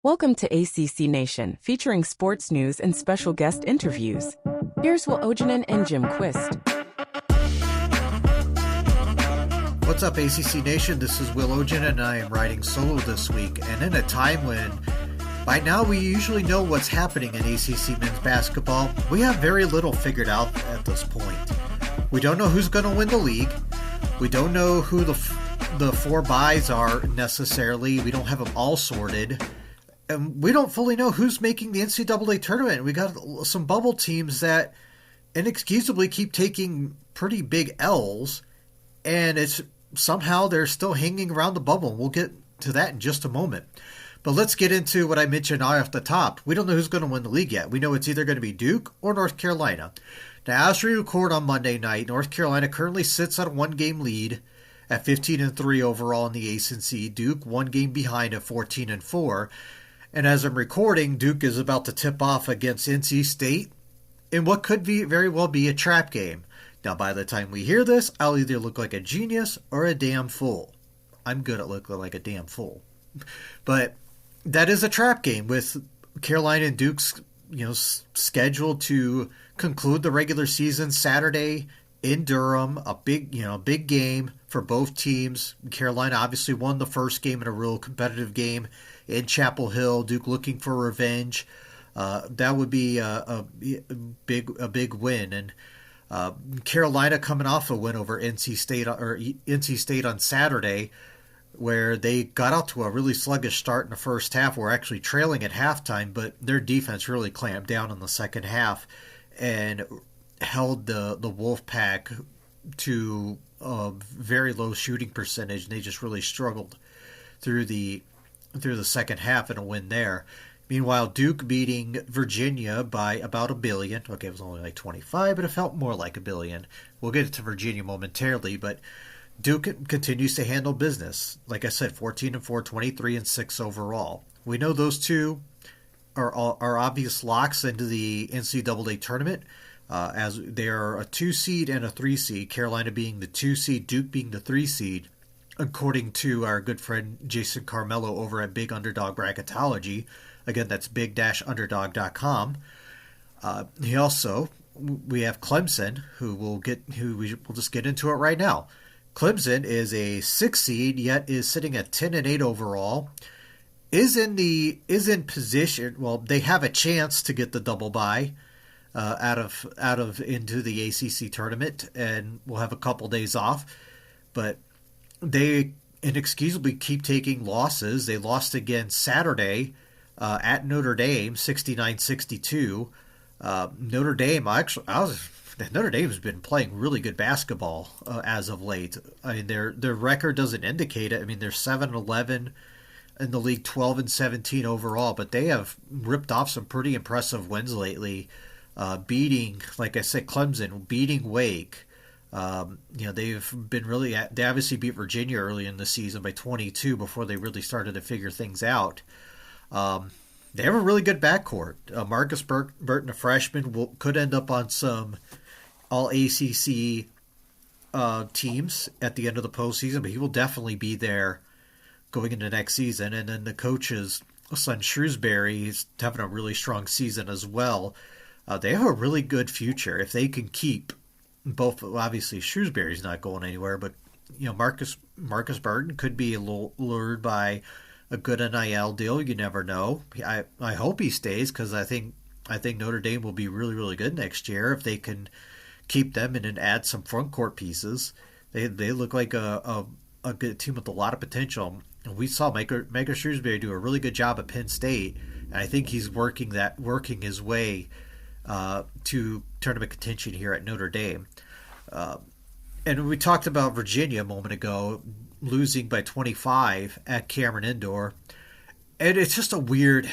Welcome to ACC Nation, featuring sports news and special guest interviews. Here's Will Ojanen and Jim Quist. What's up, ACC Nation? This is Will Ojanen, and I am riding solo this week. And in a time when, by now, we usually know what's happening in ACC men's basketball, we have very little figured out at this point. We don't know who's going to win the league. We don't know who the four buys are necessarily. We don't have them all sorted. And we don't fully know who's making the NCAA tournament. We got some bubble teams that inexcusably keep taking pretty big L's, and it's somehow they're still hanging around the bubble. We'll get to that in just a moment. But let's get into what I mentioned off the top. We don't know who's going to win the league yet. We know it's either going to be Duke or North Carolina. Now, as we record on Monday night, North Carolina currently sits on a one-game lead at 15-3 overall in the ACC. Duke one game behind at 14-4. And as I'm recording, Duke is about to tip off against NC State in what could very well be a trap game. Now, by the time we hear this, I'll either look like a genius or a damn fool. I'm good at looking like a damn fool. But that is a trap game with Carolina and Duke's, scheduled to conclude the regular season Saturday in Durham. A big game for both teams. Carolina obviously won the first game in a real competitive game in Chapel Hill. Duke looking for revenge. That would be a big win. And Carolina coming off a win over NC State on Saturday, where they got out to a really sluggish start in the first half. Were actually trailing at halftime, but their defense really clamped down in the second half and held the Wolfpack to a very low shooting percentage, and they just really struggled through the second half and a win there. Meanwhile, Duke beating Virginia by about $1 billion. Okay, it was only like 25, but it felt more like $1 billion. We'll get to Virginia momentarily, but Duke continues to handle business. Like I said, 14-4, 23-6 overall. We know those two are obvious locks into the NCAA tournament, as they are a 2 seed and a 3 seed. Carolina being the 2 seed, Duke being the 3 seed. According to our good friend Jason Carmelo over at Big Underdog Bracketology. Again, that's big-underdog.com. We have Clemson, who we'll just get into it right now. Clemson is a 6 seed, yet is sitting at 10-8 overall. Is in position. Well, they have a chance to get the double bye out of into the ACC tournament, and we'll have a couple days off, but they inexcusably keep taking losses. They lost again Saturday at Notre Dame, 69-62. Notre Dame's been playing really good basketball as of late. I mean, their record doesn't indicate it. I mean, they're 7-11 in the league, 12-17 overall, but they have ripped off some pretty impressive wins lately, beating, like I said, Clemson, beating Wake. They've been they obviously beat Virginia early in the season by 22 before they really started to figure things out. They have a really good backcourt. Marcus Burton, a freshman, could end up on some all-ACC teams at the end of the postseason, but he will definitely be there going into next season. And then the coach's son, Shrewsbury, is having a really strong season as well. They have a really good future if they can keep both. Obviously, Shrewsbury's not going anywhere, but Marcus Burton could be a little lured by a good NIL deal. You never know. I hope he stays, because I think Notre Dame will be really, really good next year if they can keep them and then add some front court pieces. They look like a good team with a lot of potential. And we saw Micah Shrewsbury do a really good job at Penn State, and I think he's working his way to tournament contention here at Notre Dame. And we talked about Virginia a moment ago, losing by 25 at Cameron Indoor. And it's just a weird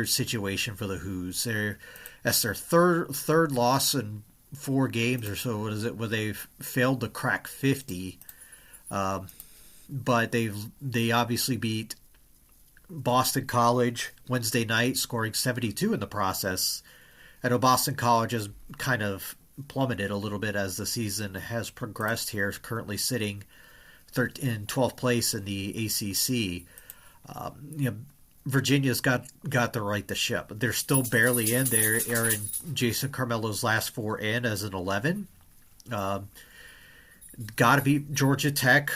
situation for the Hoos. That's their third loss in 4 games or so. What is it? Where they've failed to crack 50. But they obviously beat Boston College Wednesday night, scoring 72 in the process. I know Boston College has kind of plummeted a little bit as the season has progressed here, currently sitting in 12th place in the ACC. Virginia's got to right the ship. They're still barely in. They're in Jason Carmelo's last 4 in as an 11. Got to beat Georgia Tech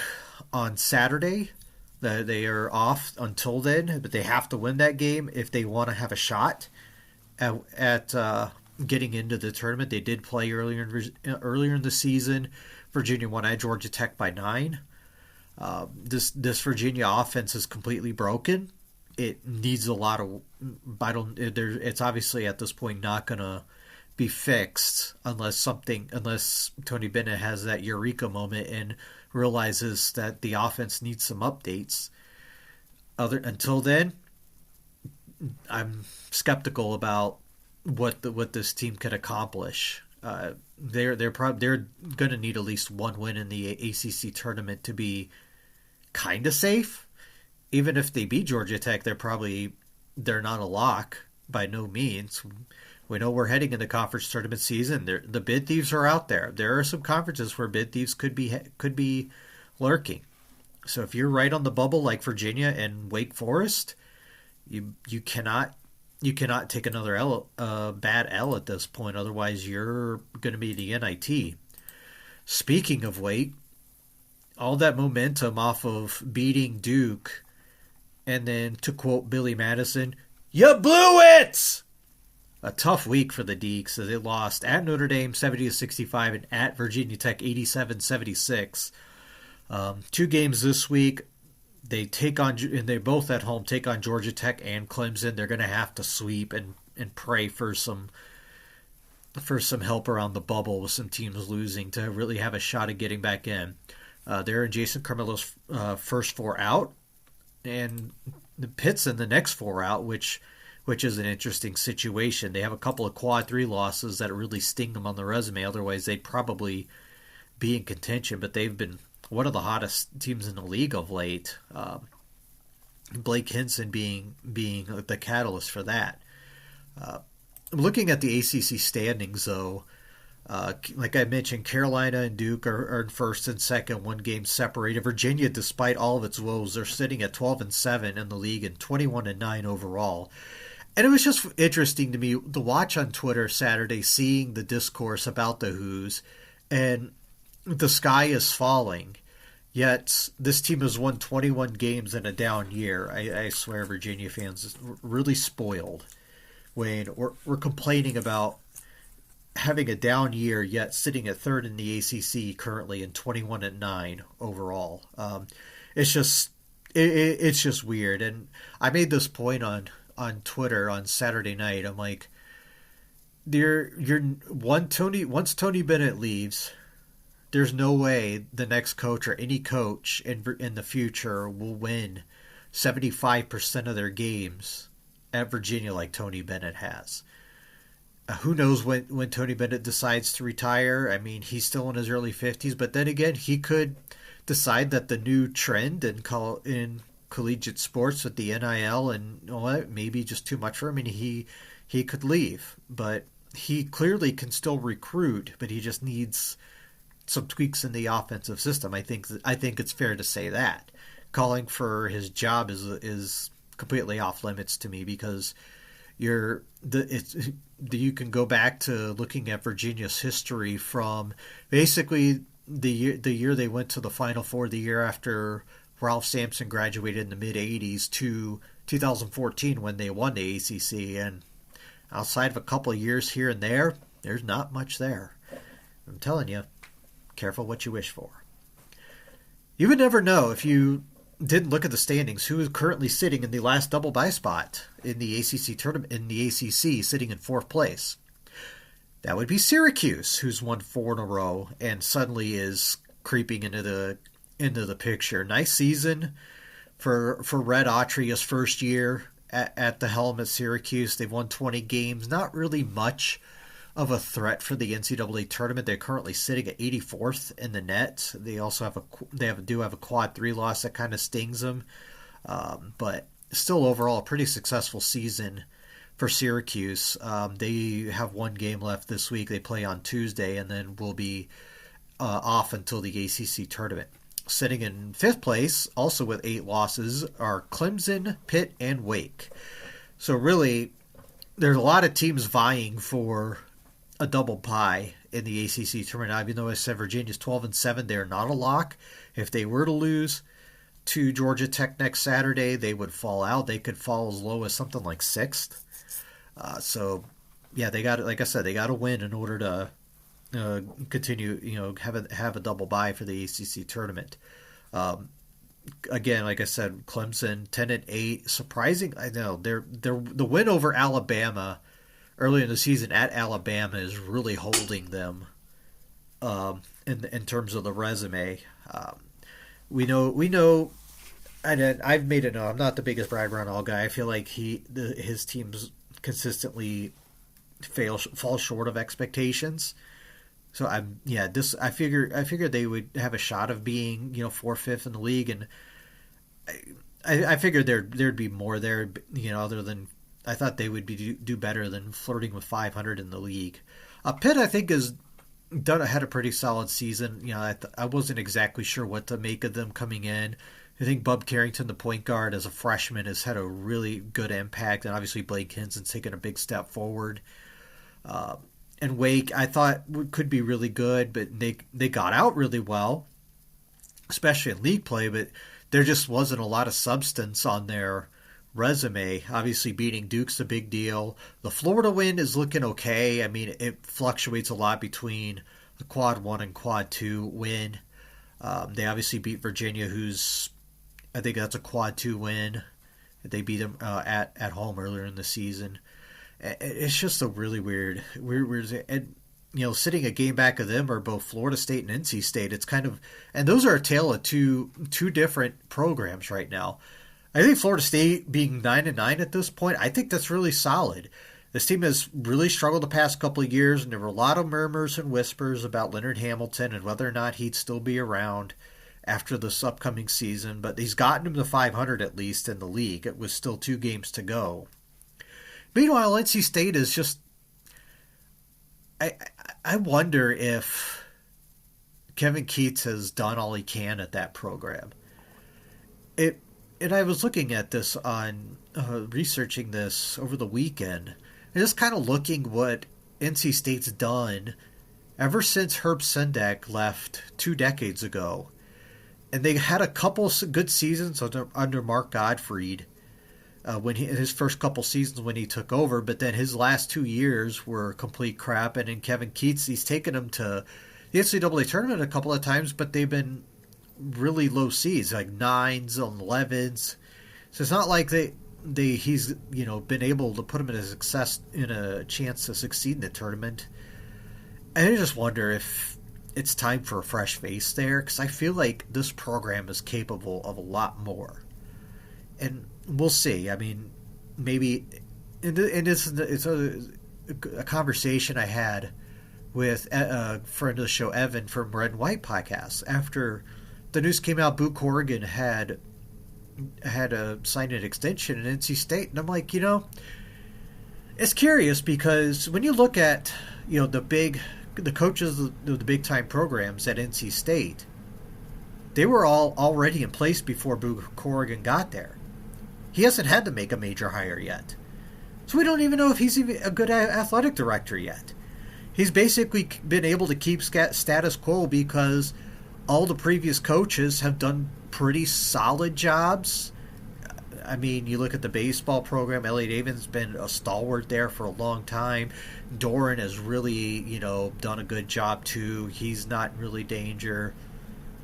on Saturday. They are off until then, but they have to win that game if they want to have a shot at getting into the tournament. They did play earlier in the season. Virginia won at Georgia Tech by 9. This Virginia offense is completely broken. It needs a lot of. It's obviously at this point not gonna be fixed unless Tony Bennett has that eureka moment and realizes that the offense needs some updates. Until then, I'm skeptical about what this team can accomplish. They're going to need at least one win in the ACC tournament to be kind of safe. Even if they beat Georgia Tech, they're not a lock by no means. We know we're heading into conference tournament season. The bid thieves are out there. There are some conferences where bid thieves could be lurking. So if you're right on the bubble like Virginia and Wake Forest, you cannot take another bad L at this point. Otherwise, you're going to be the NIT. Speaking of Wake, all that momentum off of beating Duke, and then to quote Billy Madison, "You blew it!" A tough week for the Deacs as they lost at Notre Dame 70-65 and at Virginia Tech 87-76. 2 games this week. They both at home take on Georgia Tech and Clemson. They're going to have to sweep and pray for some help around the bubble with some teams losing to really have a shot at getting back in. They're in Jason Carmelo's first 4 out, and the Pitt's in the next 4 out, which is an interesting situation. They have a couple of quad 3 losses that really sting them on the resume. Otherwise, they'd probably be in contention, but they've been one of the hottest teams in the league of late. Blake Hinson being the catalyst for that. Looking at the ACC standings, though, like I mentioned, Carolina and Duke are in first and second, 1 game separated. Virginia, despite all of its woes, they're sitting at 12-7 in the league and 21-9 overall. And it was just interesting to me to watch on Twitter Saturday, seeing the discourse about the Who's, and the sky is falling. Yet this team has won 21 games in a down year. I swear Virginia fans are really spoiled when we're complaining about having a down year, yet sitting at 3rd in the ACC currently and 21-9 overall. It's just weird. And I made this point on Twitter on Saturday night. I'm like, once Tony Bennett leaves, there's no way the next coach or any coach in the future will win 75% of their games at Virginia like Tony Bennett has. Who knows when Tony Bennett decides to retire? I mean, he's still in his early 50s, but then again, he could decide that the new trend in collegiate sports with the NIL and maybe just too much for him. I mean, he could leave, but he clearly can still recruit, but he just needs some tweaks in the offensive system. I think it's fair to say that calling for his job is completely off limits to me, because you can go back to looking at Virginia's history from basically the year they went to the Final Four, the year after Ralph Sampson graduated in the mid-'80s, to 2014 when they won the ACC. And outside of a couple of years here and there, there's not much there. I'm telling you, careful what you wish for. You would never know if you didn't look at the standings who is currently sitting in the last double bye spot in the ACC tournament, in the ACC, sitting in 4th place. That would be Syracuse, who's won 4 in a row and suddenly is creeping into the picture. Nice season for Red Autry, his first year at the helm at Syracuse. They've won 20 games. Not really much of a threat for the NCAA tournament. They're currently sitting at 84th in the net. They also do have a quad 3 loss that kind of stings them, but still overall a pretty successful season for Syracuse. They have 1 game left this week. They play on Tuesday and then will be off until the ACC tournament. Sitting in 5th place, also with 8 losses, are Clemson, Pitt, and Wake. So really, there's a lot of teams vying for a double bye in the ACC tournament. Even though I said Virginia's 12-7, they're not a lock. If they were to lose to Georgia Tech next Saturday, they would fall out. They could fall as low as something like 6th. So, yeah, they got, like I said, they got to win in order to continue, have a double bye for the ACC tournament. Again, like I said, Clemson 10-8, surprising. I know the win over Alabama early in the season at Alabama is really holding them in terms of the resume. We know. And I've made it known, I'm not the biggest Brad Brownell guy. I feel like his teams consistently fall short of expectations. So I figured they would have a shot of being 4th, 5th in the league, and I figured there'd be more there, other than I thought they would do better than flirting with 500 in the league. Pitt, I think, had a pretty solid season. I wasn't exactly sure what to make of them coming in. I think Bub Carrington, the point guard, as a freshman, has had a really good impact, and obviously Blake Hinson's taken a big step forward. And Wake, I thought could be really good, but they got out really well, especially in league play, but there just wasn't a lot of substance on their resume. Obviously, beating Duke's a big deal. The Florida win is looking okay. I mean, it fluctuates a lot between a quad 1 and quad 2 win. They obviously beat Virginia, I think that's a quad 2 win. They beat them at home earlier in the season. It's just a really weird. And sitting a game back of them are both Florida State and NC State. It's kind of, and those are a tale of two different programs right now. I think Florida State being 9-9 at this point, I think that's really solid. This team has really struggled the past couple of years, and there were a lot of murmurs and whispers about Leonard Hamilton and whether or not he'd still be around after this upcoming season. But he's gotten him to 500 at least in the league. It was still 2 games to go. Meanwhile, NC State is just, I wonder if Kevin Keatts has done all he can at that program. And I was looking at this on researching this over the weekend, and just kind of looking what NC State's done ever since Herb Sendek left 2 decades ago. And they had a couple good seasons under Mark Gottfried his first couple seasons when he took over, but then his last 2 years were complete crap. And in Kevin Keatts, he's taken them to the NCAA tournament a couple of times, but they've been really low seeds, like 9s and 11s. So it's not like he's been able to put them in a chance to succeed in the tournament. And I just wonder if it's time for a fresh face there, because I feel like this program is capable of a lot more. And we'll see. I mean, maybe, and it's a conversation I had with a friend of the show, Evan from Red and White Podcast. After the news came out, Boo Corrigan had signed an extension in NC State, and I'm like, it's curious, because when you look at the coaches of the big time programs at NC State, they were all already in place before Boo Corrigan got there. He hasn't had to make a major hire yet. So we don't even know if he's even a good athletic director yet. He's basically been able to keep status quo because all the previous coaches have done pretty solid jobs. I mean, you look at the baseball program, Elliot Avon's been a stalwart there for a long time. Doran has really, done a good job too. He's not really danger.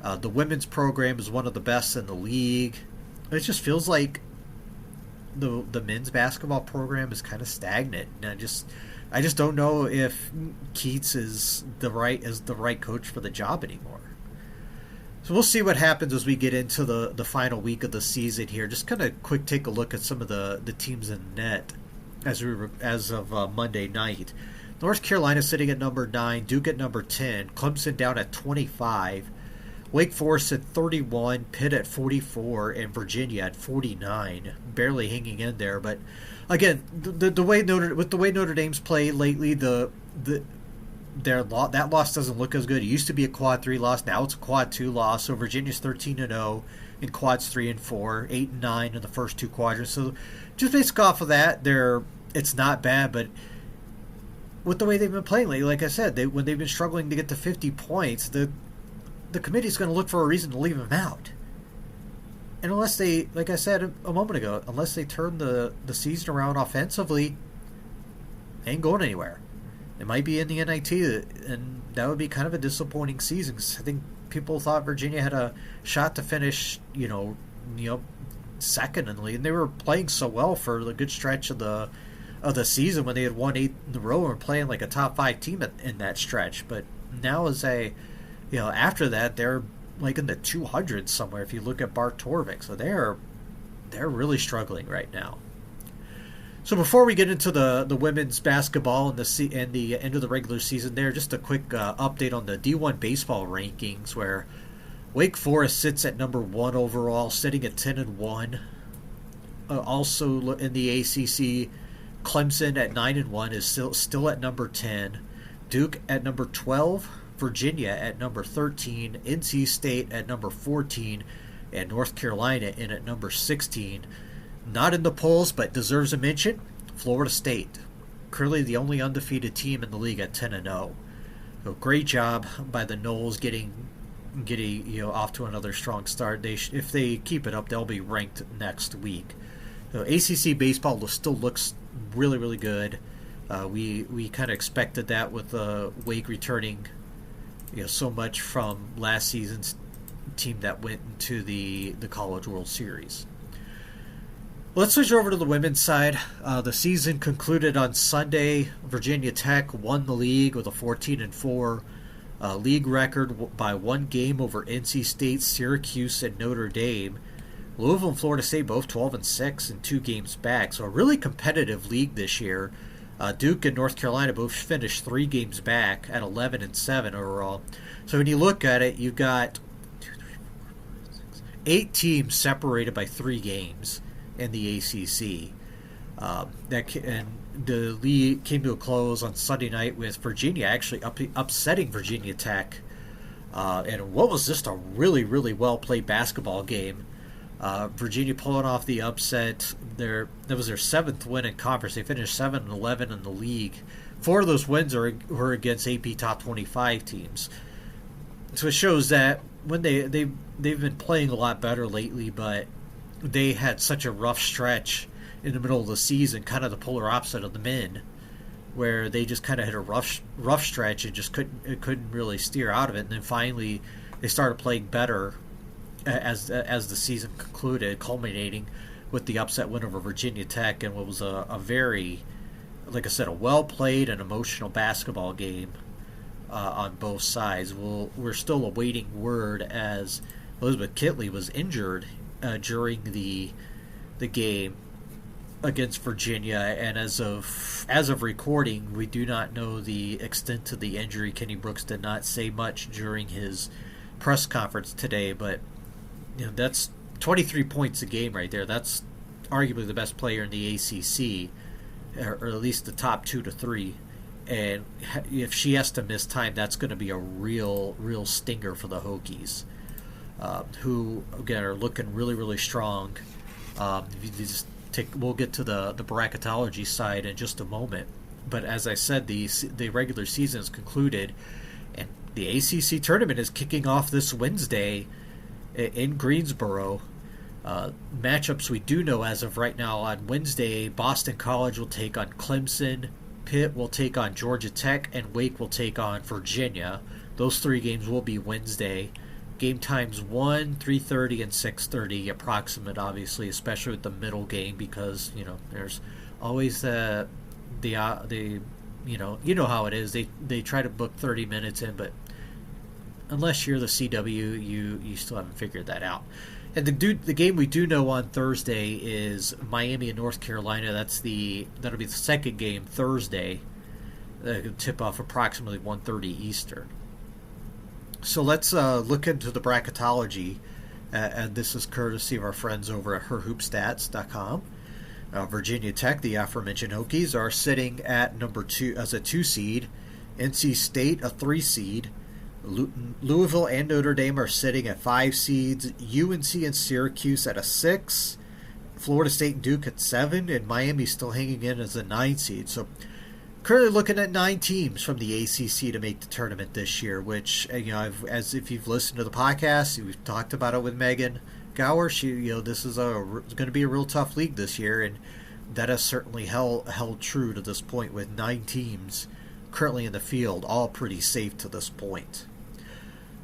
The women's program is one of the best in the league. It just feels like the men's basketball program is kind of stagnant, and I just don't know if Keatts is the right coach for the job anymore. So we'll see what happens as we get into the final week of the season here. Just kind of quick take a look at some of the teams in net as of Monday night. North Carolina sitting at number 9, Duke at number 10, Clemson down at 25. Wake Forest at 31, Pitt at 44, and Virginia at 49. Barely hanging in there, but again, the way Notre Dame's played lately, the that loss doesn't look as good. It used to be a quad 3 loss. Now it's a quad 2 loss. So Virginia's 13-0 in quads 3 and 4, 8-9 in the first two quadrants. So just based off of that, it's not bad. But with the way they've been playing lately, like I said, when they've been struggling to get to 50 points, the committee's going to look for a reason to leave them out. And unless they, like I said a moment ago, unless they turn the season around offensively, they ain't going anywhere. It might be in the NIT, and that would be kind of a disappointing season. I think people thought Virginia had a shot to finish, second in the league, and they were playing so well for the good stretch of the season when they had won 8 in a row and were playing like a top 5 team in that stretch. But now after that, they're like in the 200s somewhere. If you look at Bart Torvik, so they're really struggling right now. So before we get into the women's basketball and the end of the regular season there, just a quick update on the D1 baseball rankings, where Wake Forest sits at number 1 overall, sitting at 10-1. Also in the ACC, Clemson at 9-1 is still at number 10. Duke at number 12. Virginia at number 13. NC State at number 14. And North Carolina in at number 16. Not in the polls, but deserves a mention, Florida State. Currently the only undefeated team in the league at 10-0. So great job by the Noles getting off to another strong start. If they keep it up, they'll be ranked next week. So ACC baseball still looks really, really good. We kind of expected that with Wake returning so much from last season's team that went into the College World Series. Let's switch over to the women's side. The season concluded on Sunday. Virginia Tech won the league with a 14-4 league record by 1 game over NC State, Syracuse, and Notre Dame. Louisville and Florida State both 12-6 and 2 games back. So a really competitive league this year. Duke and North Carolina both finished 3 games back at 11-7 overall. So when you look at it, you've got 8 teams separated by 3 games in the ACC. And the league came to a close on Sunday night with Virginia actually upsetting Virginia Tech. And what was just a really, really well-played basketball game. Virginia pulling off the upset. That was their 7th win in conference. They finished 7-11 in the league. 4 of those wins were against AP top 25 teams. So it shows that when they've been playing a lot better lately, but they had such a rough stretch in the middle of the season, kind of the polar opposite of the men, where they just kind of had a rough stretch and just couldn't really steer out of it. And then finally they started playing better as the season concluded, culminating with the upset win over Virginia Tech, and what was a very, like I said, a well-played and emotional basketball game on both sides. We're still awaiting word, as Elizabeth Kitley was injured during the game against Virginia, and as of recording, we do not know the extent to the injury. Kenny Brooks did not say much during his press conference today, but that's 23 points a game right there. That's arguably the best player in the ACC, or at least the top 2 to 3. And if she has to miss time, that's going to be a real stinger for the Hokies, who again are looking really, really strong. We'll get to the bracketology side in just a moment. But as I said, the regular season is concluded, and the ACC tournament is kicking off this Wednesday in Greensboro. Matchups we do know as of right now: on Wednesday, Boston College will take on Clemson, Pitt will take on Georgia Tech, and Wake will take on Virginia. Those 3 games will be Wednesday. Game times 1, 3:30, and 6:30 approximate, obviously, especially with the middle game, because there's always the you know how it is. They try to book 30 minutes in, but unless you're the CW, you still haven't figured that out. And the game we do know on Thursday is Miami and North Carolina. That'll be the second game Thursday. Tip off approximately 1:30 Eastern. So let's look into the bracketology, and this is courtesy of our friends over at herhoopstats.com. Virginia Tech, the aforementioned Hokies, are sitting at number 2 as a 2 seed, NC State, a 3 seed. Louisville and Notre Dame are sitting at 5 seeds. UNC and Syracuse at a 6. Florida State and Duke at 7. And Miami's still hanging in as a 9 seed. So currently looking at 9 teams from the ACC to make the tournament this year, which, as if you've listened to the podcast, we've talked about it with Megan Gower. This is going to be a real tough league this year, and that has certainly held true to this point with 9 teams currently in the field, all pretty safe to this point.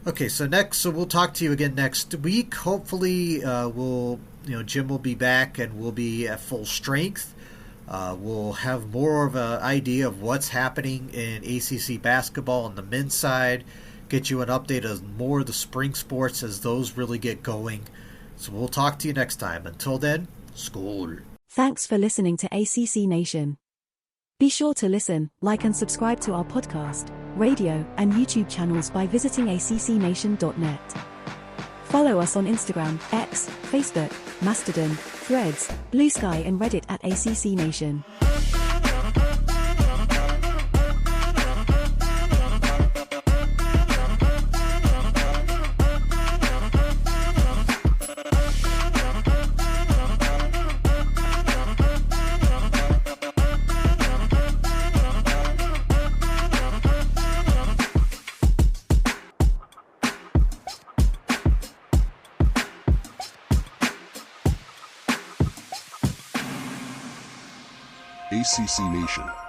Okay, so we'll talk to you again next week. Hopefully, Jim will be back and we'll be at full strength. We'll have more of an idea of what's happening in ACC basketball on the men's side, get you an update of more of the spring sports as those really get going. So we'll talk to you next time. Until then, Skol. Thanks for listening to ACC Nation. Be sure to listen, like and subscribe to our podcast, radio, and YouTube channels by visiting accnation.net. Follow us on Instagram, X, Facebook, Mastodon, Threads, Blue Sky and Reddit at ACC Nation. ACC Nation.